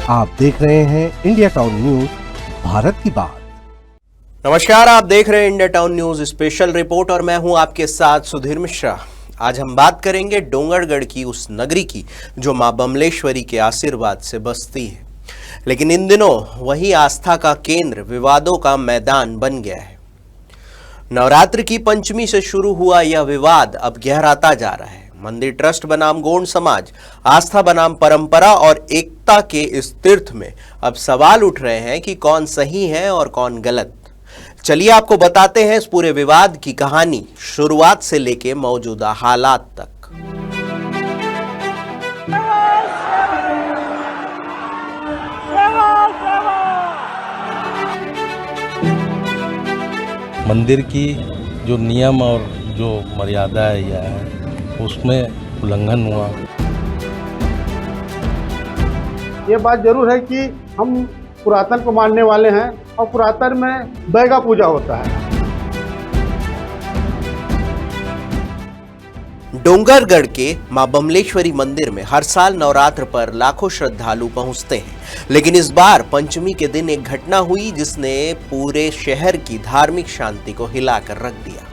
आप देख रहे हैं इंडिया टाउन न्यूज, भारत की बात। नमस्कार, आप देख रहे हैं India town news special report और मैं हूं आपके साथ सुधीर मिश्रा। आज हम बात करेंगे डोंगरगढ़ की उस नगरी की जो मां बमलेश्वरी के आशीर्वाद से बसती है, लेकिन इन दिनों वही आस्था का केंद्र विवादों का मैदान बन गया है। नवरात्र की पंचमी से शुरू हुआ यह विवाद अब गहराता जा रहा है। मंदिर ट्रस्ट बनाम गोंड समाज, आस्था बनाम परंपरा और एकता के इस तीर्थ में अब सवाल उठ रहे हैं कि कौन सही है और कौन गलत। चलिए आपको बताते हैं इस पूरे विवाद की कहानी, शुरुआत से लेके मौजूदा हालात तक। मंदिर की जो नियम और जो मर्यादा है उसमें उल्लंघन हुआ। ये बात जरूर है कि हम पुरातन को मानने वाले हैं और पुरातन में बैगा पूजा होता है। डोंगरगढ़ के मां बमलेश्वरी मंदिर में हर साल नवरात्र पर लाखों श्रद्धालु पहुंचते हैं, लेकिन इस बार पंचमी के दिन एक घटना हुई जिसने पूरे शहर की धार्मिक शांति को हिलाकर रख दिया।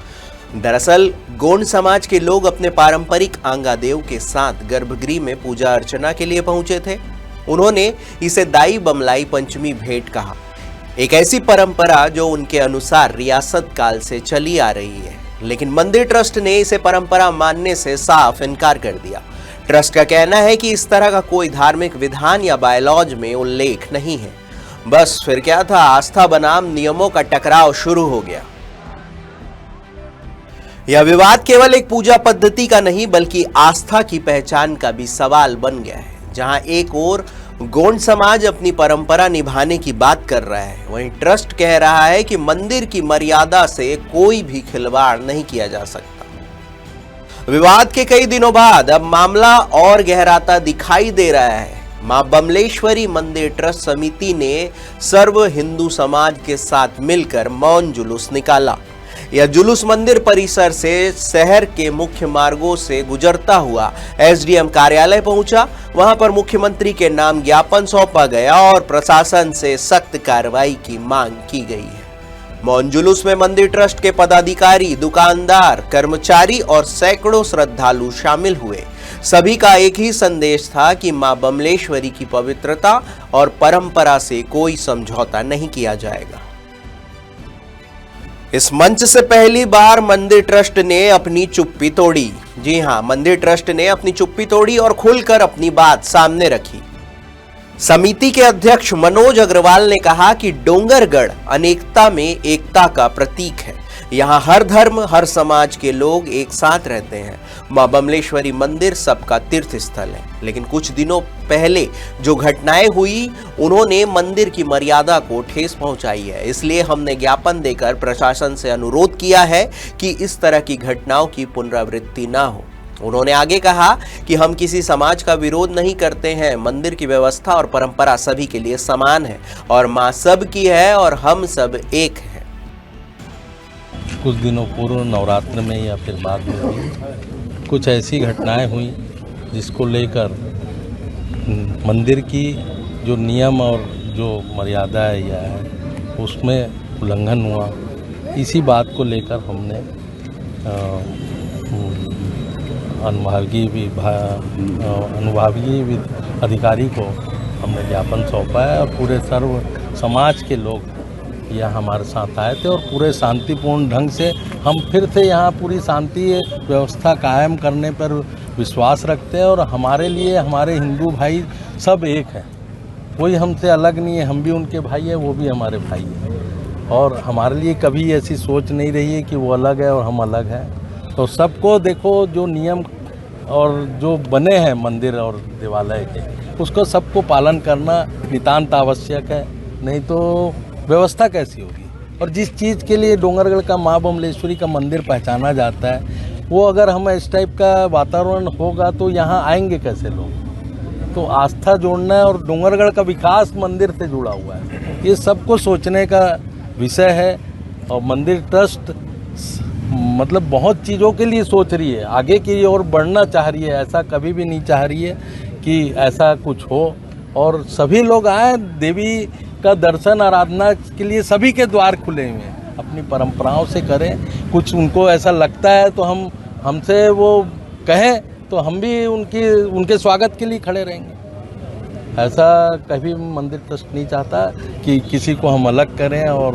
दरअसल गोंड समाज के लोग अपने पारंपरिक आंगादेव के साथ गर्भगृह में पूजा अर्चना के लिए पहुंचे थे। उन्होंने इसे दाई बमलाई पंचमी भेंट कहा, एक ऐसी परंपरा जो उनके अनुसार रियासत काल से चली आ रही है, लेकिन मंदिर ट्रस्ट ने इसे परंपरा मानने से साफ इनकार कर दिया। ट्रस्ट का कहना है कि इस तरह का कोई धार्मिक विधान या बायलॉज में उल्लेख नहीं है। बस फिर क्या था, आस्था बनाम नियमों का टकराव शुरू हो गया। यह विवाद केवल एक पूजा पद्धति का नहीं बल्कि आस्था की पहचान का भी सवाल बन गया है। जहां एक ओर गोंड समाज अपनी परंपरा निभाने की बात कर रहा है, वहीं ट्रस्ट कह रहा है कि मंदिर की मर्यादा से कोई भी खिलवाड़ नहीं किया जा सकता। विवाद के कई दिनों बाद अब मामला और गहराता दिखाई दे रहा है। मां बमलेश्वरी मंदिर ट्रस्ट समिति ने सर्व हिंदू समाज के साथ मिलकर मौन जुलूस निकाला। यह जुलूस मंदिर परिसर से शहर के मुख्य मार्गों से गुजरता हुआ एसडीएम कार्यालय पहुंचा। वहां पर मुख्यमंत्री के नाम ज्ञापन सौंपा गया और प्रशासन से सख्त कार्रवाई की मांग की गई है। मौन जुलूस में मंदिर ट्रस्ट के पदाधिकारी, दुकानदार, कर्मचारी और सैकड़ों श्रद्धालु शामिल हुए। सभी का एक ही संदेश था कि मां बमलेश्वरी की पवित्रता और परंपरा से कोई समझौता नहीं किया जाएगा। इस मंच से पहली बार मंदिर ट्रस्ट ने अपनी चुप्पी तोड़ी। जी हां, मंदिर ट्रस्ट ने अपनी चुप्पी तोड़ी और खुलकर अपनी बात सामने रखी। समिति के अध्यक्ष मनोज अग्रवाल ने कहा कि डोंगरगढ़ अनेकता में एकता का प्रतीक है। यहाँ हर धर्म, हर समाज के लोग एक साथ रहते हैं। मां बमलेश्वरी मंदिर सबका तीर्थ स्थल है, लेकिन कुछ दिनों पहले जो घटनाएं हुई उन्होंने मंदिर की मर्यादा को ठेस पहुंचाई है। इसलिए हमने ज्ञापन देकर प्रशासन से अनुरोध किया है कि इस तरह की घटनाओं की पुनरावृत्ति ना हो। उन्होंने आगे कहा कि हम किसी समाज का विरोध नहीं करते हैं। मंदिर की व्यवस्था और परंपरा सभी के लिए समान है और मां सब की है और हम सब एक हैं। कुछ दिनों पूर्व नवरात्र में या फिर बाद में कुछ ऐसी घटनाएं हुई जिसको लेकर मंदिर की जो नियम और जो मर्यादा है उसमें उल्लंघन हुआ। इसी बात को लेकर हमने अनुभागीय अधिकारी को हमने ज्ञापन सौंपा है और पूरे सर्व समाज के लोग यहाँ हमारे साथ आए थे और पूरे शांतिपूर्ण ढंग से हम फिर से यहाँ पूरी शांति व्यवस्था कायम करने पर विश्वास रखते हैं। और हमारे लिए हमारे हिंदू भाई सब एक हैं, कोई हमसे अलग नहीं है। हम भी उनके भाई हैं, वो भी हमारे भाई हैं और हमारे लिए कभी ऐसी सोच नहीं रही है कि वो अलग है और हम अलग हैं। तो सबको देखो, जो नियम और जो बने हैं मंदिर और देवालय के, उसको सबको पालन करना नितांत आवश्यक है, नहीं तो व्यवस्था कैसी होगी। और जिस चीज़ के लिए डोंगरगढ़ का मां बमलेश्वरी का मंदिर पहचाना जाता है, वो अगर हम इस टाइप का वातावरण होगा तो यहाँ आएंगे कैसे लोग। तो आस्था जोड़ना है और डोंगरगढ़ का विकास मंदिर से जुड़ा हुआ है, ये सबको सोचने का विषय है। और मंदिर ट्रस्ट मतलब बहुत चीज़ों के लिए सोच रही है, आगे की ओर बढ़ना चाह रही है, ऐसा कभी भी नहीं चाह रही है कि ऐसा कुछ हो। और सभी लोग आए, देवी का दर्शन आराधना के लिए सभी के द्वार खुले हुए हैं। अपनी परंपराओं से करें, कुछ उनको ऐसा लगता है तो हमसे वो कहें तो हम भी उनके स्वागत के लिए खड़े रहेंगे। ऐसा कभी मंदिर ट्रस्ट नहीं चाहता कि किसी को हम अलग करें और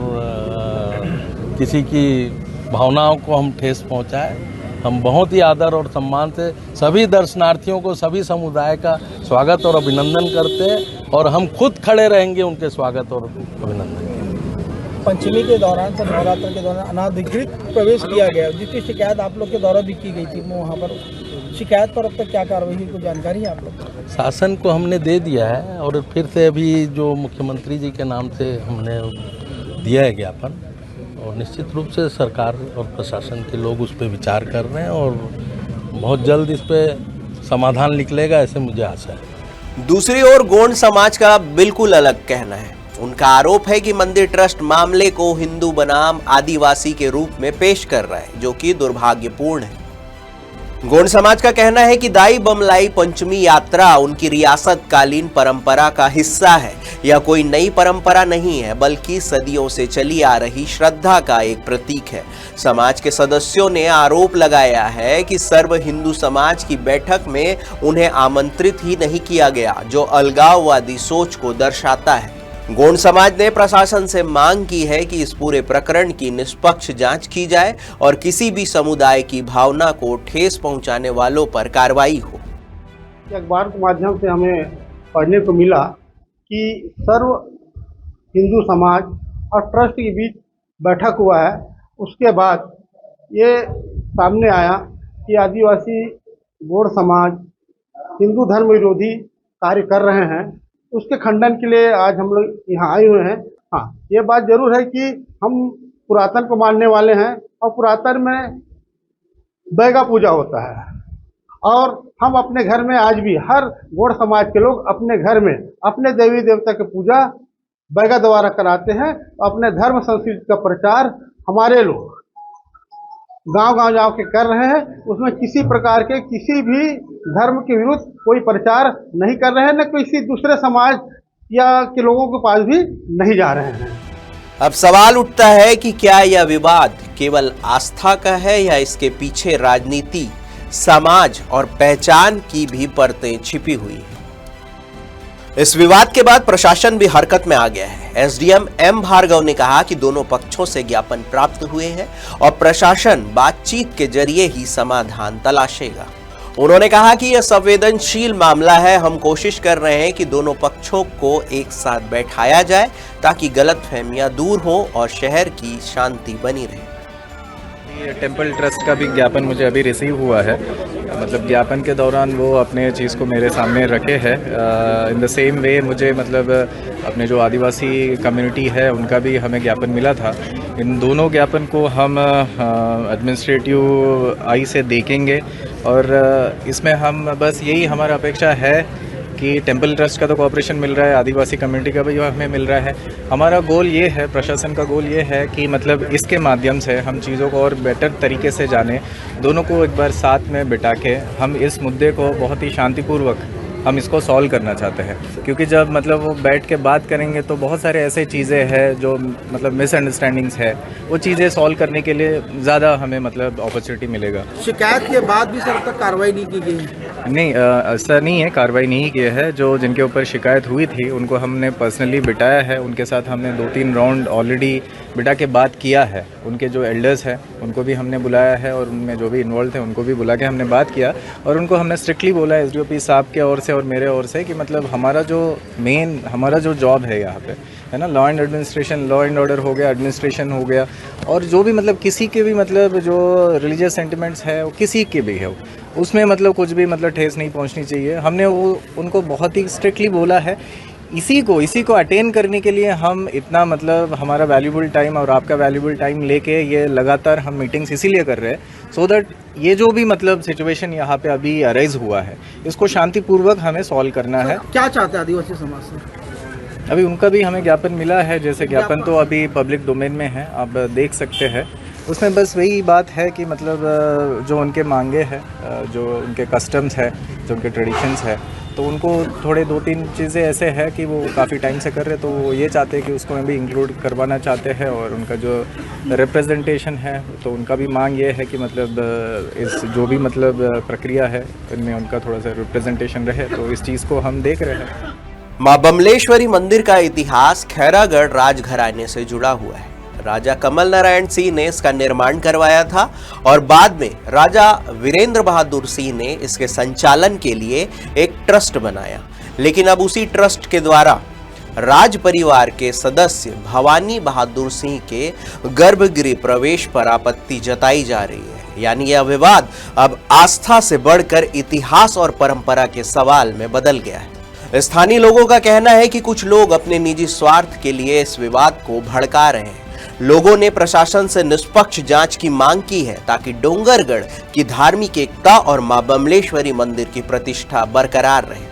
किसी की भावनाओं को हम ठेस पहुंचाएं। हम बहुत ही आदर और सम्मान से सभी दर्शनार्थियों को, सभी समुदाय का स्वागत और अभिनंदन करते हैं और हम खुद खड़े रहेंगे उनके स्वागत और अभिनंदन के लिए। पंचमी के दौरान से नवरात्र के दौरान अनाधिकृत प्रवेश किया गया, जिसकी शिकायत आप लोग के द्वारा भी की गई थी, वहाँ पर शिकायत पर अब तक क्या कार्रवाई हुई, कुछ जानकारी है आप लोग? शासन को हमने दे दिया है और फिर से अभी जो मुख्यमंत्री जी के नाम से हमने दिया है ज्ञापन, और निश्चित रूप से सरकार और प्रशासन के लोग उस पर विचार कर रहे हैं और बहुत जल्द इस पर समाधान निकलेगा, ऐसे मुझे आशा है। दूसरी ओर गोंड समाज का बिल्कुल अलग कहना है। उनका आरोप है कि मंदिर ट्रस्ट मामले को हिंदू बनाम आदिवासी के रूप में पेश कर रहा है, जो कि दुर्भाग्यपूर्ण है। गोंड समाज का कहना है कि दाई बमलाई पंचमी यात्रा उनकी रियासत कालीन परंपरा का हिस्सा है। यह कोई नई परंपरा नहीं है, बल्कि सदियों से चली आ रही श्रद्धा का एक प्रतीक है। समाज के सदस्यों ने आरोप लगाया है कि सर्व हिंदू समाज की बैठक में उन्हें आमंत्रित ही नहीं किया गया, जो अलगाववादी सोच को दर्शाता है। गोंड समाज ने प्रशासन से मांग की है कि इस पूरे प्रकरण की निष्पक्ष जांच की जाए और किसी भी समुदाय की भावना को ठेस पहुंचाने वालों पर कार्रवाई हो। अखबार के माध्यम से हमें पढ़ने को मिला कि सर्व हिंदू समाज और ट्रस्ट के बीच बैठक हुआ है। उसके बाद ये सामने आया कि आदिवासी गोंड समाज हिंदू धर्म विरोधी कार्य कर रहे हैं। उसके खंडन के लिए आज हम लोग यहाँ आए हुए हैं। हाँ, ये बात जरूर है कि हम पुरातन को मानने वाले हैं और पुरातन में बैगा पूजा होता है और हम अपने घर में आज भी हर गोंड समाज के लोग अपने घर में अपने देवी देवता की पूजा बैगा द्वारा कराते हैं। अपने धर्म संस्कृति का प्रचार हमारे लोग गांव-गांव जा के कर रहे हैं। उसमें किसी प्रकार के किसी भी धर्म के विरुद्ध कोई प्रचार नहीं कर रहे हैं, न किसी दूसरे समाज या के लोगों के पास भी नहीं जा रहे हैं। अब सवाल उठता है कि क्या यह विवाद केवल आस्था का है या इसके पीछे राजनीति, समाज और पहचान की भी परतें छिपी हुई हैं। इस विवाद के बाद प्रशासन भी हरकत में आ गया है। एसडीएम एम भार्गव ने कहा कि दोनों पक्षों से ज्ञापन प्राप्त हुए हैं और प्रशासन बातचीत के जरिए ही समाधान तलाशेगा। उन्होंने कहा कि यह संवेदनशील मामला है। हम कोशिश कर रहे हैं कि दोनों पक्षों को एक साथ बैठाया जाए ताकि गलतफहमियां दूर हो और शहर की शांति बनी रहे। टेम्पल ट्रस्ट का भी ज्ञापन मुझे अभी रिसीव हुआ है। मतलब ज्ञापन के दौरान वो अपने चीज़ को मेरे सामने रखे हैं। इन द सेम वे मुझे मतलब अपने जो आदिवासी कम्युनिटी है उनका भी हमें ज्ञापन मिला था। इन दोनों ज्ञापन को हम एडमिनिस्ट्रेटिव आई से देखेंगे और इसमें हम बस यही हमारा अपेक्षा है कि टेम्पल ट्रस्ट का तो कोऑपरेशन मिल रहा है, आदिवासी कम्युनिटी का भी हमें मिल रहा है। हमारा गोल ये है, प्रशासन का गोल ये है कि मतलब इसके माध्यम से हम चीज़ों को और बेटर तरीके से जाने, दोनों को एक बार साथ में बिठा के हम इस मुद्दे को बहुत ही शांतिपूर्वक हम इसको सॉल्व करना चाहते हैं। क्योंकि जब मतलब वो बैठ के बात करेंगे तो बहुत सारे ऐसे चीज़ें हैं जो मतलब मिसअंडरस्टैंडिंग्स है, वो चीज़ें सॉल्व करने के लिए ज़्यादा हमें मतलब अपॉर्चुनिटी मिलेगा। शिकायत के बाद भी सर तक कार्रवाई नहीं की गई? नहीं, ऐसा नहीं है, कार्रवाई नहीं की है। जो जिनके ऊपर शिकायत हुई थी उनको हमने पर्सनली बिठाया है, उनके साथ हमने 2-3 राउंड ऑलरेडी बिठा के बात किया है। उनके जो एल्डर्स हैं उनको भी हमने बुलाया है और उनमें जो भी इन्वॉल्व थे उनको भी बुला के हमने बात किया और उनको हमने स्ट्रिक्टली बोला एसडीओपी साहब के ओर से और मेरे ओर से कि मतलब हमारा जो जॉब है यहाँ पे है ना, law and administration, law and order हो गया, एडमिनिस्ट्रेशन हो गया, और जो भी मतलब किसी के भी मतलब जो रिलीजियस सेंटिमेंट्स है वो किसी के भी है उसमें मतलब कुछ भी मतलब ठेस नहीं पहुँचनी चाहिए। हमने वो उनको बहुत ही स्ट्रिक्टली बोला है। इसी को अटेन करने के लिए हम इतना मतलब हमारा वैल्यूबल टाइम और आपका वैल्यूबल टाइम लेके ये लगातार हम मीटिंग्स इसीलिए कर रहे हैं सो दैट ये जो भी मतलब सिचुएशन यहाँ पे अभी अराइज हुआ है इसको शांतिपूर्वक हमें सॉल्व करना है। क्या चाहते हैं आदिवासी समाज से? अभी उनका भी हमें ज्ञापन मिला है, जैसे ज्ञापन तो अभी पब्लिक डोमेन में है, आप देख सकते हैं। उसमें बस वही बात है कि मतलब जो उनके मांगे हैं, जो उनके कस्टम्स है, जो उनके ट्रेडिशंस है, तो उनको थोड़े 2-3 चीज़ें ऐसे है कि वो काफ़ी टाइम से कर रहे, तो वो ये चाहते हैं कि उसको भी इंक्लूड करवाना चाहते हैं। और उनका जो रिप्रेजेंटेशन है तो उनका भी मांग ये है कि मतलब इस जो भी मतलब प्रक्रिया है इनमें उनका थोड़ा सा रिप्रेजेंटेशन रहे, तो इस चीज़ को हम देख रहे हैं। मां बमलेश्वरी मंदिर का इतिहास खैरागढ़ राजघराने से जुड़ा हुआ है। राजा कमल नारायण सिंह ने इसका निर्माण करवाया था और बाद में राजा वीरेंद्र बहादुर सिंह ने इसके संचालन के लिए एक ट्रस्ट बनाया। लेकिन अब उसी ट्रस्ट के द्वारा राज परिवार के सदस्य भवानी बहादुर सिंह के गर्भगृह प्रवेश पर आपत्ति जताई जा रही है। यानी यह विवाद अब आस्था से बढ़कर इतिहास और परंपरा के सवाल में बदल गया है। स्थानीय लोगों का कहना है कि कुछ लोग अपने निजी स्वार्थ के लिए इस विवाद को भड़का रहे हैं। लोगों ने प्रशासन से निष्पक्ष जांच की मांग की है ताकि डोंगरगढ़ की धार्मिक एकता और मां बमलेश्वरी मंदिर की प्रतिष्ठा बरकरार रहे।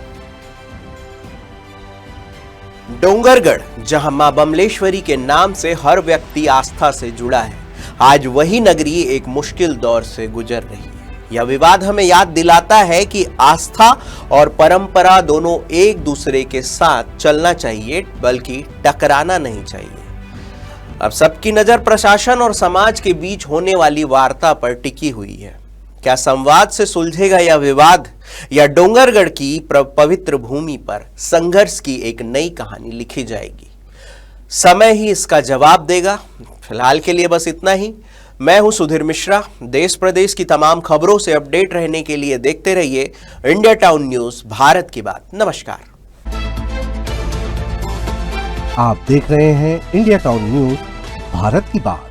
डोंगरगढ़, जहां मां बमलेश्वरी के नाम से हर व्यक्ति आस्था से जुड़ा है, आज वही नगरी एक मुश्किल दौर से गुजर रही है। यह विवाद हमें याद दिलाता है कि आस्था और परंपरा दोनों एक दूसरे के साथ चलना चाहिए, बल्कि टकराना नहीं चाहिए। अब सबकी नजर प्रशासन और समाज के बीच होने वाली वार्ता पर टिकी हुई है। क्या संवाद से सुलझेगा यह विवाद, या डोंगरगढ़ की पवित्र भूमि पर संघर्ष की एक नई कहानी लिखी जाएगी? समय ही इसका जवाब देगा। फिलहाल के लिए बस इतना ही। मैं हूं सुधीर मिश्रा। देश प्रदेश की तमाम खबरों से अपडेट रहने के लिए देखते रहिए इंडिया टाउन न्यूज, भारत की बात। नमस्कार। आप देख रहे हैं इंडिया टाउन न्यूज, भारत की बात।